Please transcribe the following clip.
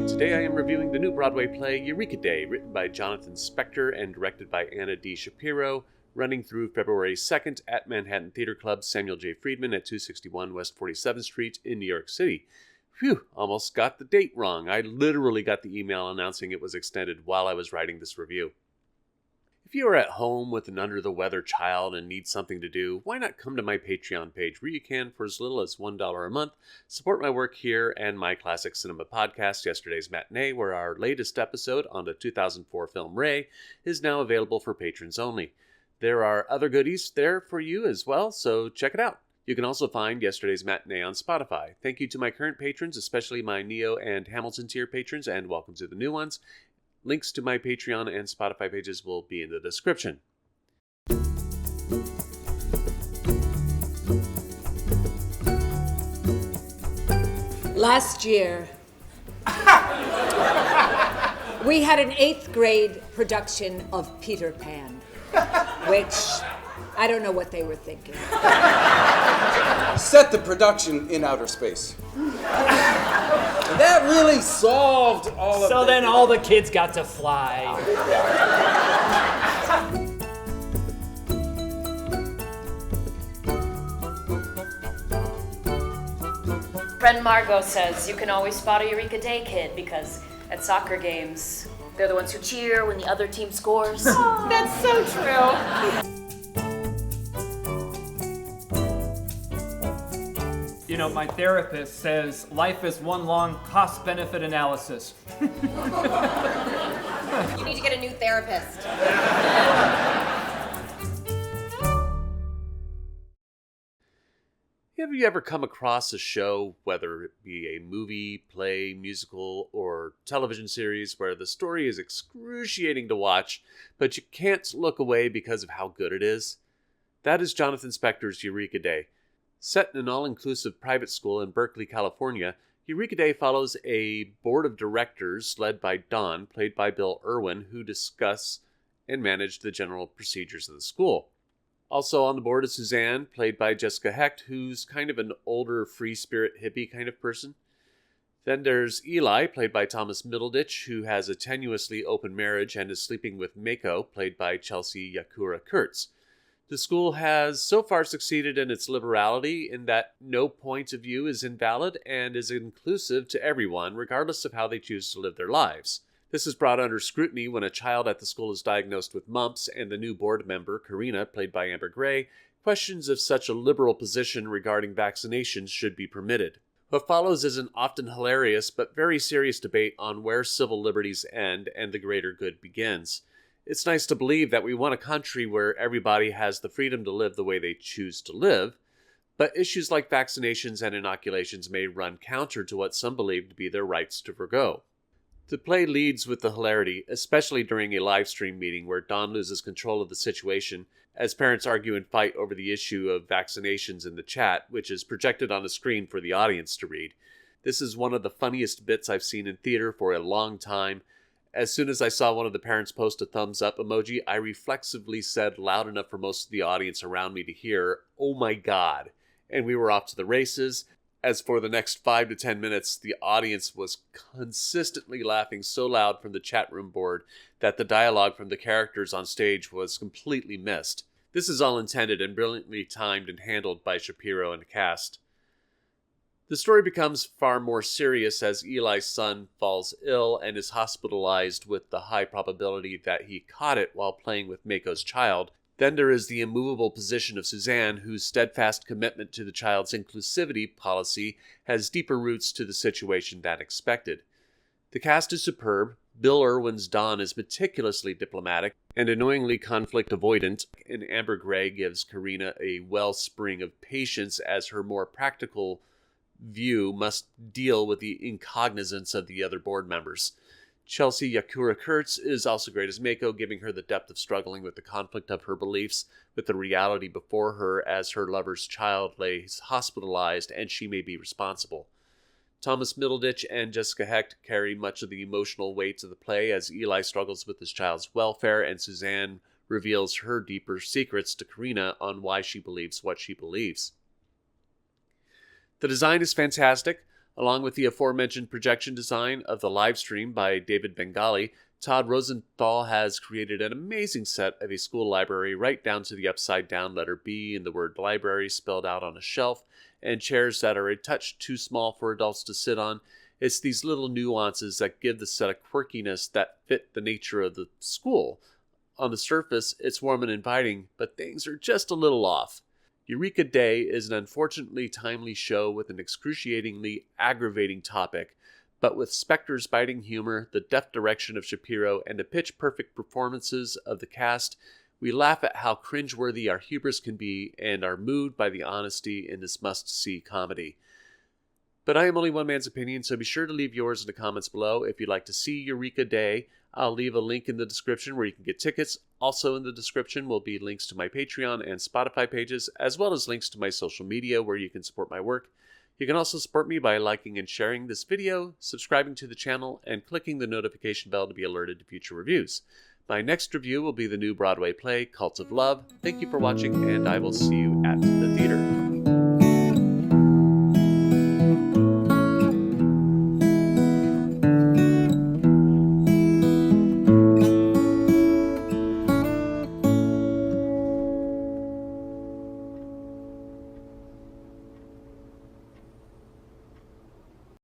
and today I am reviewing the new Broadway play Eureka Day, written by Jonathan Spector and directed by Anna D. Shapiro, running through February 2nd at Manhattan Theater Club Samuel J. Friedman at 261 West 47th Street in New York City. Phew, almost got the date wrong. I literally got the email announcing it was extended while I was writing this review. If you are at home with an under-the-weather child and need something to do, why not come to my Patreon page where you can, for as little as $1 a month, support my work here and my classic cinema podcast, Yesterday's Matinee, where our latest episode on the 2004 film Ray is now available for patrons only. There are other goodies there for you as well, so check it out. You can also find Yesterday's Matinee on Spotify. Thank you to my current patrons, especially my Neo and Hamilton tier patrons, and welcome to the new ones. Links to my Patreon and Spotify pages will be in the description. Last year, we had an 8th grade production of Peter Pan, which I don't know what they were thinking. Set the production in outer space. That really solved all of So then all the kids got to fly. Friend Margot says you can always spot a Eureka Day kid because at soccer games, they're the ones who cheer when the other team scores. That's so true. You know, my therapist says life is one long cost-benefit analysis. You need to get a new therapist. Have you ever come across a show, whether it be a movie, play, musical, or television series, where the story is excruciating to watch, but you can't look away because of how good it is? That is Jonathan Spector's Eureka Day. Set in an all-inclusive private school in Berkeley, California, Eureka Day follows a board of directors led by Don, played by Bill Irwin, who discuss and manage the general procedures of the school. Also on the board is Suzanne, played by Jessica Hecht, who's kind of an older, free-spirit hippie kind of person. Then there's Eli, played by Thomas Middleditch, who has a tenuously open marriage and is sleeping with Mako, played by Chelsea Yakura Kurtz. The school has so far succeeded in its liberality in that no point of view is invalid and is inclusive to everyone, regardless of how they choose to live their lives. This is brought under scrutiny when a child at the school is diagnosed with mumps and the new board member, Karina, played by Amber Gray, questions if such a liberal position regarding vaccinations should be permitted. What follows is an often hilarious but very serious debate on where civil liberties end and the greater good begins. It's nice to believe that we want a country where everybody has the freedom to live the way they choose to live, but issues like vaccinations and inoculations may run counter to what some believe to be their rights to forgo. The play leads with the hilarity, especially during a live stream meeting where Don loses control of the situation as parents argue and fight over the issue of vaccinations in the chat, which is projected on the screen for the audience to read. This is one of the funniest bits I've seen in theater for a long time. As soon as I saw one of the parents post a thumbs up emoji, I reflexively said loud enough for most of the audience around me to hear, "Oh my God," and we were off to the races. As for the next 5 to 10 minutes, the audience was consistently laughing so loud from the chat room board that the dialogue from the characters on stage was completely missed. This is all intended and brilliantly timed and handled by Shapiro and the cast. The story becomes far more serious as Eli's son falls ill and is hospitalized with the high probability that he caught it while playing with Mako's child. Then there is the immovable position of Suzanne, whose steadfast commitment to the child's inclusivity policy has deeper roots to the situation than expected. The cast is superb. Bill Irwin's Don is meticulously diplomatic and annoyingly conflict avoidant, and Amber Gray gives Karina a wellspring of patience as her more practical view must deal with the incognizance of the other board members. Chelsea Yakura Kurtz is also great as Mako, giving her the depth of struggling with the conflict of her beliefs with the reality before her as her lover's child lays hospitalized and she may be responsible. Thomas Middleditch and Jessica Hecht carry much of the emotional weight of the play as Eli struggles with his child's welfare and Suzanne reveals her deeper secrets to Karina on why she believes what she believes. The design is fantastic. Along with the aforementioned projection design of the live stream by David Bengali, Todd Rosenthal has created an amazing set of a school library right down to the upside-down letter B in the word library spelled out on a shelf, and chairs that are a touch too small for adults to sit on. It's these little nuances that give the set a quirkiness that fit the nature of the school. On the surface, it's warm and inviting, but things are just a little off. Eureka Day is an unfortunately timely show with an excruciatingly aggravating topic, but with Spector's biting humor, the deft direction of Shapiro, and the pitch-perfect performances of the cast, we laugh at how cringeworthy our hubris can be and are moved by the honesty in this must-see comedy. But I am only one man's opinion, so be sure to leave yours in the comments below. If you'd like to see Eureka Day, I'll leave a link in the description where you can get tickets. Also in the description will be links to my Patreon and Spotify pages, as well as links to my social media where you can support my work. You can also support me by liking and sharing this video, subscribing to the channel, and clicking the notification bell to be alerted to future reviews. My next review will be the new Broadway play, Cult of Love. Thank you for watching, and I will see you at the theater.